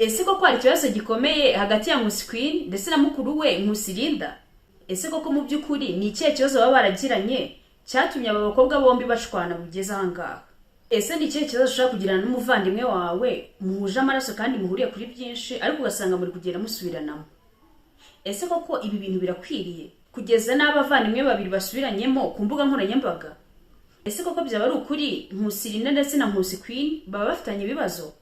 ese koko hari ikibazo gikomeye hagati ya Nkusi Queen ndetse na mukuru we Nkusi Linda? Ese koko mu by'ukuri ni ikihe kibazo baba baragiranye cyatumye aba bakobwa bombi bashwana bugeze ahangaha? Ese ni ikihe kibazo ushaka kugirana n'umuvandimwe wawe muhuje amaraso kandi muhuriye kuri byinshi ariko ugasanga muri kugenda musubiranamo? Ese koko ibi bintu birakwiriye kugeza n'abavandimwe babiri basubiranyemo ku mbuga nkoranyambaga? Ese koko byaba ari ukuri Nkusi Linda ndetse na Nkusi Queen baba bafitanye ibibazo?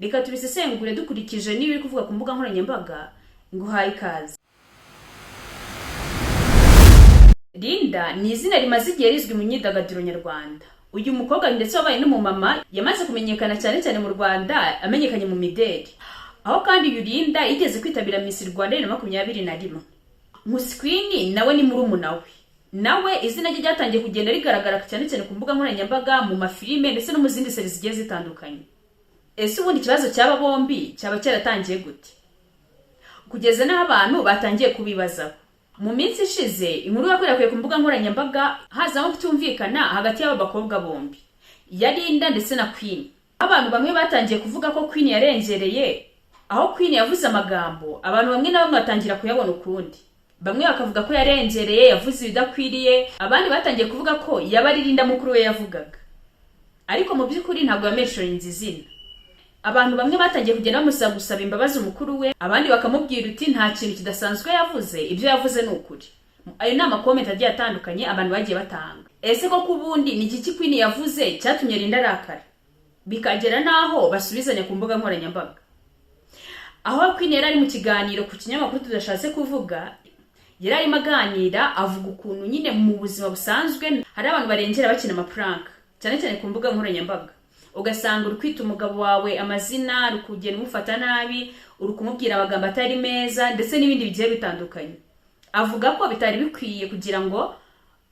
Reka tubisesengure dukurikije n'ibiri kuvuga ku mbuga nkoranyambaga. Nguhaye ikaze. Linda ni izina rimaze igihe rizwi mu myidagaduro nyarwanda. Uyu mukobwa ndetse wabaye n'umumama yamaze kumenyekana cyane cyane mu Rwanda, amenyekanye mu mideli. Aho kandi uyu Linda yigeze kwitabira Miss Rwanda 2021. Nkusi Queen nawe ni murumuna we. Nawe izina rye ryatangiye kugenda rigaragara cyane cyane ku mbuga nkoranyambaga, mu mafilime ndetse no mu zindi series zigiye zitandukanye. Ese ubundi ikibazo cyaba bombi cyaba cyaratangiye gute kugeza n'aho abantu batangiye kubibazaho? Mu minsi ishize inkuru yakwirakwiye ku mbuga nkoranyambaga hazamo kutumvikana hagati y'aba bakobwa bombi, ya Linda ndetse na Queen. Abantu bamwe batangiye kuvuga ko Queen yarengereye, aho Queen yavuze amagambo abantu bamwe na bamwe batangira kuyabona ukundi. Bamwe bakavuga ko yarengereye, yavuze ibidakwiriye, abandi batangiye kuvuga ko yaba ari Linda mukuru we yavugaga. Ariko mu by'ukuri ntabwo yameshorinze izina. Abantu bamwe batangiye kugenda bamusaba gusaba imbabazi umukuru we, abandi bakamubwira uti nta kintu kidasanzwe yavuze, ibyo yavuze ni ukuri. Ayo ni amakomenti agiye atandukanye abantu bagiye batanga. Ese koko ubundi ni iki Queen yavuze cyatumye Linda arakara bikagera naho basubizanya ku mbuga nkoranyambaga? Aho Queen yari ari mu kiganiro ku kinyamakuru tudashatse kuvuga, yari arimo aganira avuga ukuntu nyine mu buzima busanzwe hari abantu barengera bakina amaprank cyane cyane ku mbuga nkoranyambaga. Ugasanga uri kwita umugabo wawe amazina, rukugenda umufata nabi, uri kumubwira amagambo atari meza ndetse n'ibindi bigiye bitandukanye. Avuga ko bitari bikwiye kugira ngo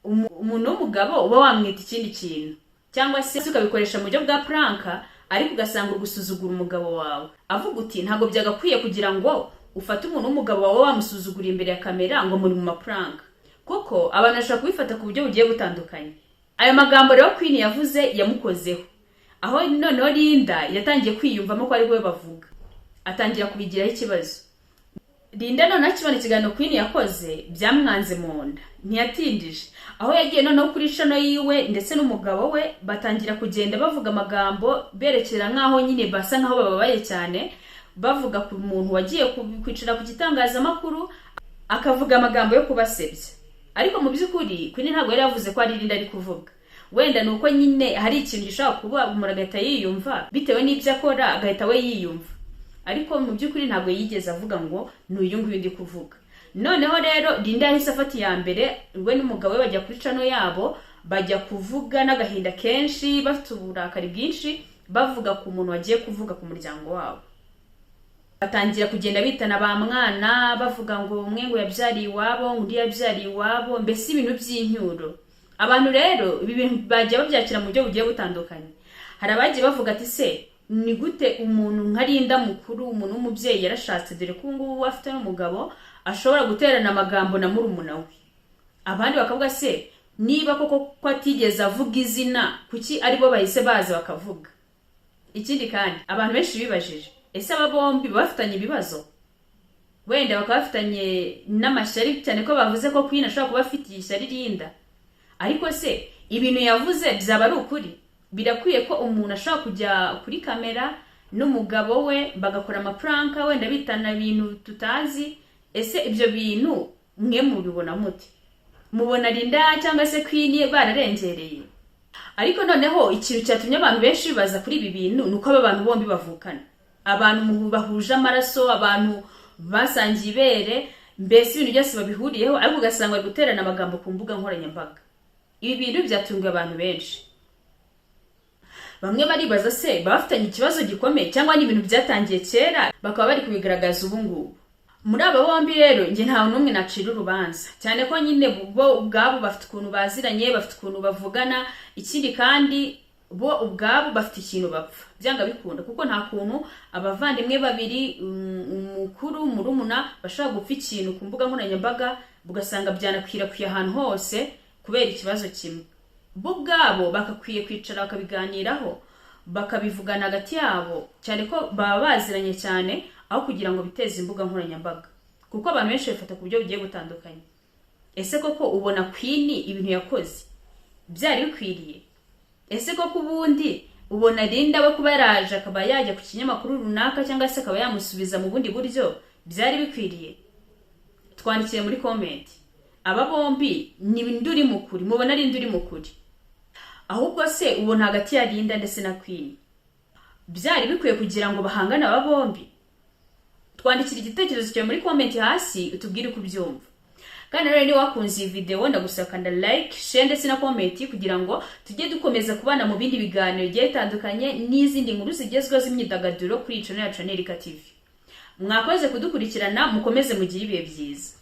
umuntu w'umugabo uba wamwita ikindi kintu, cyangwa se ukabikoresha mu buryo bwa prank ariko ugasanga uri gusuzugura umugabo wawe. Avuga uti ntabwo byagakwiye kugira ngo ufate umuntu w'umugabo wawe wamusuzugura imbere ya kamera ngo muri mu maprank, kuko abantu bashaka kubifata ku buryo bugiye butandukanye. Ayo magambo rero Queen yavuze yamukozeho, aho noneho Linda yatangiye kwiyumvamo ko ari we bavuga, atangira kubigiraho ikibazo. Linda noneho akibona ikiganiro Queen yakoze byamwanze mu nda, ntiyatindije, aho yagiye noneho kuri channel yiwe ndetse n'umugabo we batangira kugenda bavuga amagambo berekera nkaho nyine basa nkaho bababaye cyane, bavuga ku muntu wagiye kwicara ku gitangazamakuru akavuga amagambo yo kubasebya. Ariko mu by'ukuri Queen ntabwo yari yavuze ko ari Linda ari kuvuga. Wenda nuko nyine hari ikintu gishaka kuba umuntu agahita yiyumva bitewe n'ibyo akora, agahita we yiyumva. Ariko mu by'ukuri ntabwo yigeze avuga ngo n'uyu nguyu ndi kuvuga. Noneho rero Linda yahise afata iya mbere, we n'umugabo we bajya kuri channel yabo, bajya kuvuga n'agahinda kenshi, bafite uburakari bwinshi, bavuga ku muntu wagiye kuvuga ku muryango wabo. Batangira kugenda bitana ba mwana, bavuga ngo umwe ngo yabyariye iwabo, undi yabyariye iwabo, mbese ibintu by'incyuro. Abantu rero ibi bintu bagiye babyakira mu buryo bugiye butandukanye. Hari abagiye bavuga ati se ni gute umuntu nka Linda mukuru, umuntu w'umubyeyi yarashatse, dore ko ngubu afite n'umugabo, ashobora guterana amagambo na murumuna we? Abandi bakavuga se niba koko ko atigeze avuga izina, kuki aribo bahise baza bakavuga? Ikindi kandi abantu benshi bibajije, ese aba bombi bafitanye ibibazo? Wenda bakaba bafitanye n'amashyari cyane ko bavuze ko Queen ashobora kuba afitiye ishyari Linda. Ariko se ibintu yavuze byaba ari ukuri? Birakwiye ko umuntu ashobora kujya kuri kamera n'umugabo we bagakora amaprank wenda bitana ibintu tutazi? Ese ibyo bintu mwe mubibona mute? Mubona Linda cyangwa se Queen bararengereye? Ariko noneho ikintu cyatumye abantu benshi bibaza kuri ibi bintu nuko aba bantu bombi bavukana, abantu bahuje amaraso, abantu basangiye ibere, mbese ibintu byose babihuriyeho, ariko ugasanga bari guterana amagambo ku mbuga nkoranyambaga. Ibi bintu byatunguye abantu benshi. Bamwe baribaza se bafitanye ikibazo gikomeye cyangwa ni ibintu byatangiye kera bakaba bari kubigaragaza ubu ngubu? Muri aba bombi rero nge nta n'umwe nacira urubanza, cyane ko nyine bo ubwabo bafite ukuntu baziranye, bafite ukuntu bavugana. Ikindi kandi bo ubwabo bafite ikintu bapfa byanga bikunda, kuko nta kuntu abavandimwe babiri umukuru murumuna bashaka gupfa ikintu ku mbuga nkoranyambaga bugasanga byanakwirakwiye ahantu hose kubera ikibazo kimwe. Bo ubwabo bakakwiye kwicara bakabiganiraho, bakabivugana hagati yabo, cyane ko baba baziranye cyane aho kugira ngo biteze imbuga nkoranyambaga, kuko abantu benshi bafata ku buryo bugiye butandukanye. Ese koko ubona Queen ibintu yakoze byari bikwiriye? Ese koko ubundi ubona Linda we kuba yaraje akaba yajya ku kinyamakuru runaka cyangwa se akaba yamusubiza mu bundi buryo byari bikwiriye? Twandikire muri comment. Aba bombi ni nduri mukuri, mubona ari nduri mukuri? Ahubwo se ubona hagati ya Linda ndetse na Queen byari bikwiye kugira ngo bahangane aba bombi? Twandikira igitekerezo cyawe muri comment hasi utubwire uko ubyumva. Kandi rero ni wakunze iyi video ndagusaba kanda like, share ndetse na comment kugira ngo tujye dukomeza kubana mu bindi biganiro bigiye bitandukanye n'izindi nkuru zigezweho z'imyidagaduro kuri channel yacu Nerika TV. Mwakoze kudukurikirana, mukomeze mugire ibihe byiza.